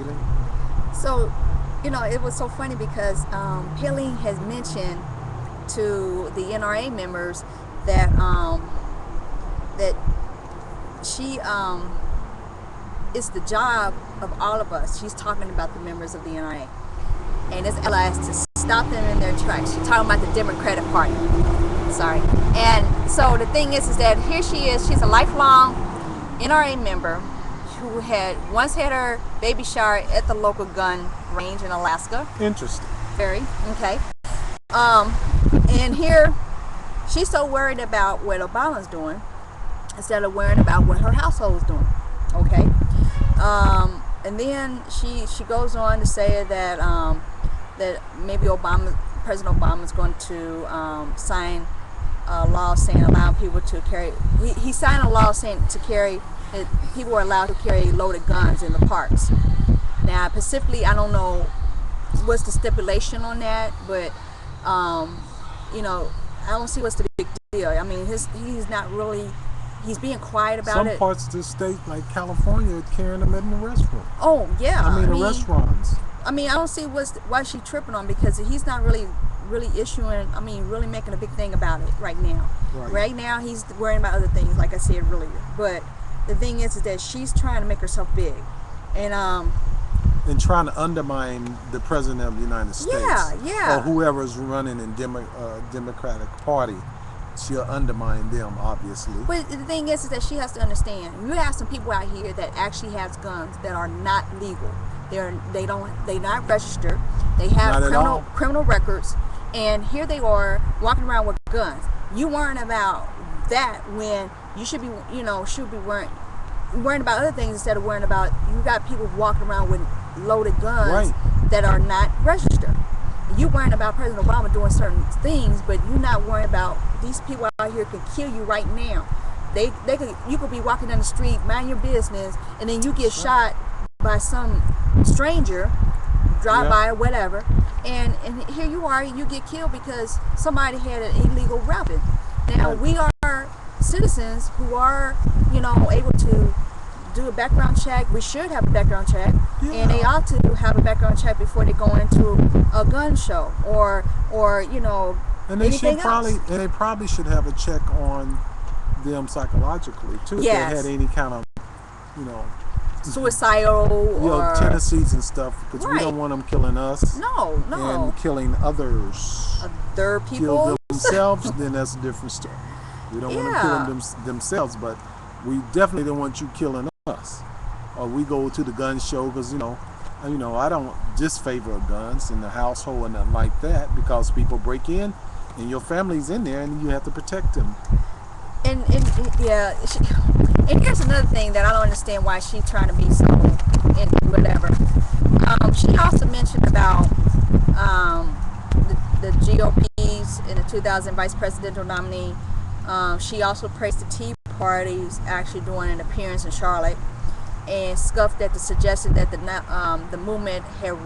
Palin? So, it was so funny because Palin has mentioned to the NRA members that that she it's the job of all of us. She's talking about the members of the NRA, and it's allies to stop them in their tracks. She's talking about the Democratic Party. Sorry. And so the thing is that here she is. She's a lifelong NRA member who had once had her baby shower at the local gun range in Alaska. Interesting. Very okay. And here she's so worried about what Obama's doing instead of worrying about what her household is doing. Okay. And then she goes on to say that that maybe President Obama is going to sign a law saying allowing people to carry. He signed a law saying to carry that people are allowed to carry loaded guns in the parks. Now, specifically, I don't know what's the stipulation on that, but I don't see what's the big deal. I mean, he's not really. He's being quiet about it. Some parts of the state, like California, are carrying them in the restaurant. Oh yeah. I mean, the restaurants. I mean, I don't see why she's tripping on, because he's not really issuing. I mean, really making a big thing about it right now. Right now, he's worrying about other things, like I said earlier. But the thing is that she's trying to make herself big, and trying to undermine the president of the United States. Yeah. Or whoever's running in Democratic Party. She'll undermine them, obviously. But the thing is that she has to understand. You have some people out here that actually have guns that are not legal. They're not registered. They have criminal records, and here they are walking around with guns. You worrying about that when you should be worrying about other things instead of worrying about you got people walking around with loaded guns that are not registered. You worrying about President Obama doing certain things, but you're not worrying about these people out here could kill you right now. You could be walking down the street, mind your business, and then you get shot by some stranger, drive by or whatever, and here you are, you get killed because somebody had an illegal weapon. Now we are citizens who are, able to do a background check. We should have a background check, and they ought to have a background check before they go into a gun show or and they anything they probably should have a check on them psychologically too. Yes. If they had any kind of suicidal or tendencies and stuff, because we don't want them killing us. No. And killing others. Other people. Kill themselves, then that's a different story. We don't want them killing themselves, but we definitely don't want you killing us. Or we go to the gun show because I don't disfavor guns in the household and nothing like that, because people break in and your family's in there and you have to protect them. And here's another thing that I don't understand why she's trying to be so into whatever. She also mentioned about the GOP's in the 2000 vice presidential nominee. She also praised the Tea Party's actually doing an appearance in Charlotte, and scoffed at the suggestion that the movement had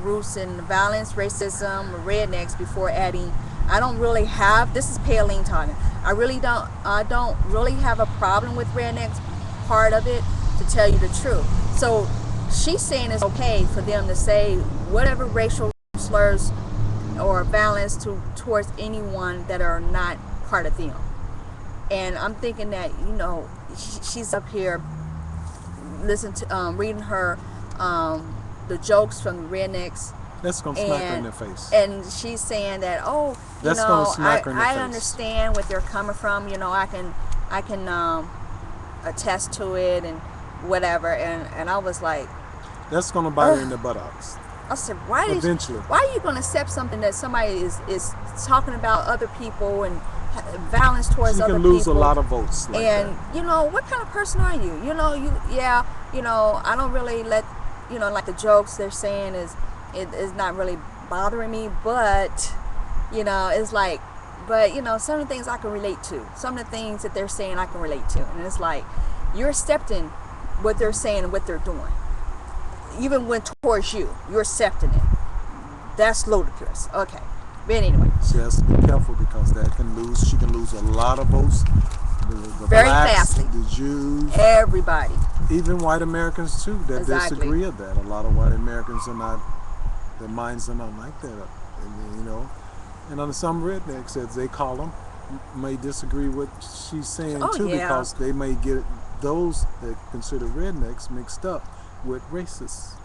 roots in violence, racism, rednecks, before adding, "I don't really have." This is Palin talking. I don't really have a problem with rednecks part of it, to tell you the truth. So she's saying it's okay for them to say whatever racial slurs or violence towards anyone that are not part of them. And I'm thinking that she's up here reading her the jokes from the rednecks. That's gonna smack her in the face. And she's saying that, I understand what they're coming from. I can attest to it and whatever. And I was like, that's gonna bite her in the buttocks. I said, why are you going to accept something that somebody is talking about other people and violence towards other people? You can lose a lot of votes like and that. What kind of person are you? I don't really let like the jokes they're saying is not really bothering me, but it's like, but some of the things I can relate to, some of the things that they're saying I can relate to, and it's like you're accepting what they're saying and what they're doing. Even when towards you're accepting it. That's ludicrous. Okay. But anyway. She has to be careful, because she can lose a lot of votes the very blacks, fastly. the Jews, Everybody. even white Americans too, that Exactly. disagree with that. A lot of white Americans are not, their minds are not like that. And, and on some rednecks, as they call them, may disagree with what she's saying Oh, too, yeah. because they may get those that consider rednecks mixed up with racists.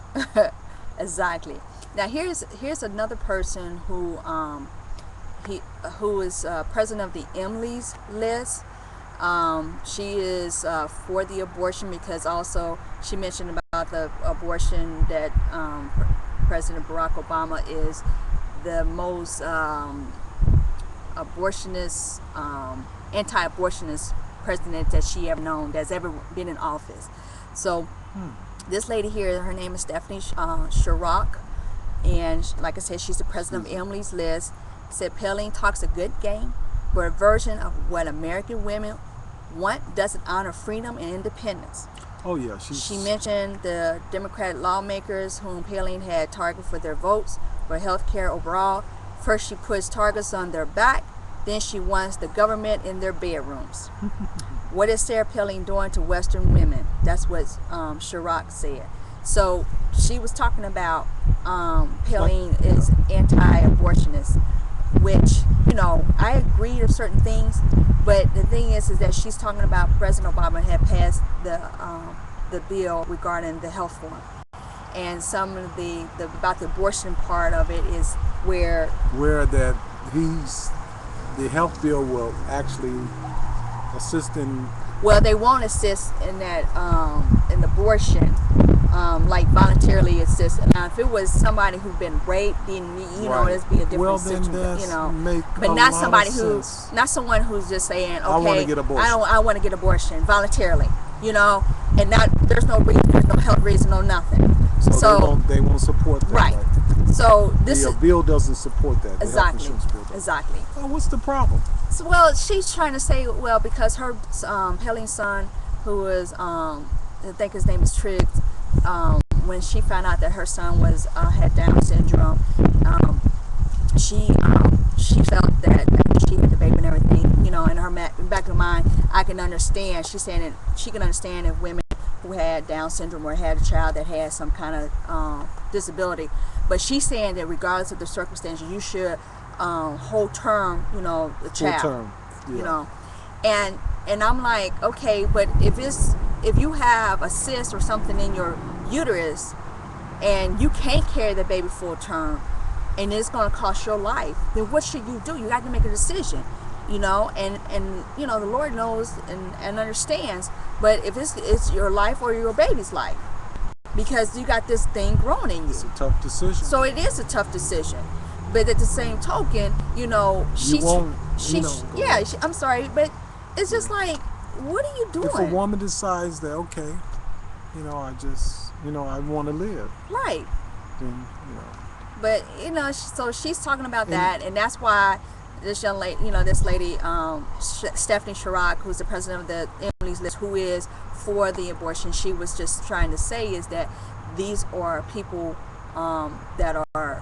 Exactly. Now here's another person who who is president of the Emily's list. She is for the abortion because also she mentioned about the abortion that President Barack Obama is the most abortionist, anti-abortionist president that she ever known, that's ever been in office. So this lady here, her name is Stephanie Chirac, and like I said, she's the president of Emily's List. Said Palin talks a good game, but a version of what American women want doesn't honor freedom and independence. Oh yeah, she mentioned the Democratic lawmakers whom Palin had targeted for their votes for health care overall. First she puts targets on their back, then she wants the government in their bedrooms. What is Sarah Palin doing to Western women? That's what Chirac said. So she was talking about Palin is anti-abortionist, which, I agree to certain things, but the thing is that she's talking about President Obama had passed the bill regarding the health form, and some of the about the abortion part of it is where that the health bill will actually assist in. Well, they won't assist in that in abortion, like voluntarily assist. Now, if it was somebody who'd been raped, then it'd be a different situation. But not somebody not someone who's just saying, okay, I want to get abortion. I want to get abortion voluntarily, and there's no reason, there's no health reason, no nothing. So they won't support that. Right. So the bill doesn't support that. Exactly. Bill exactly. Well, what's the problem? So, well, she's trying to say, because her Palin's son, who is I think his name is Triggs, when she found out that her son had Down syndrome, she felt that she had the baby and everything, in her back of her mind, I can understand. She's saying that she can understand if women who had Down syndrome or had a child that had some kind of disability, but she's saying that regardless of the circumstances, you should whole term, the child, term. Yeah. And I'm like, okay, but if you have a cyst or something in your uterus and you can't carry the baby full term and it's going to cost your life, then what should you do? You got to make a decision, and the Lord knows and understands, but if it's your life or your baby's life, because you got this thing growing in you. It's a tough decision. So it is a tough decision. But at the same token, I'm sorry, but it's just like, what are you doing? If a woman decides that, okay, I just, I want to live. Right. Then, But, so she's talking about that, and that's why this young lady, this lady, Stephanie Chirac, who's the president of the Emily's List, who is for the abortion, she was just trying to say is that these are people that are,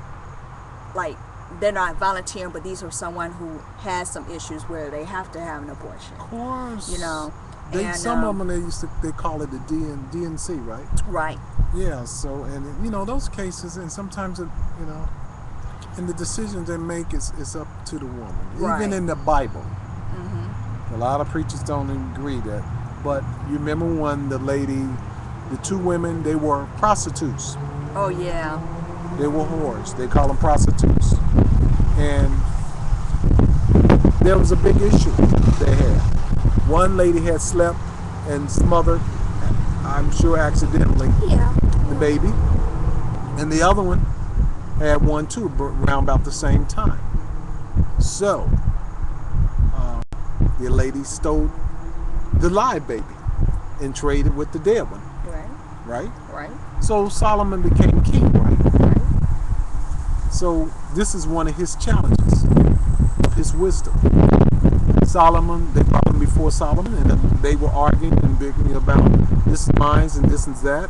like, they're not volunteering, but these are someone who has some issues where they have to have an abortion. Of course. Some of them they call it the DNC, right? Right. Yeah. So those cases, and sometimes and the decisions they make is up to the woman. Right. Even in the Bible, a lot of preachers don't agree that. But you remember when the two women, they were prostitutes. Oh yeah. They were whores. They call them prostitutes. And there was a big issue they had. One lady had slept and smothered, I'm sure accidentally, the baby. And the other one had one too, around about the same time. So, the lady stole the live baby and traded with the dead one. Right? Right. So Solomon became king, right? So this is one of his challenges, of his wisdom. Solomon, they brought him before Solomon, and they were arguing and bickering about this is mine and this is that.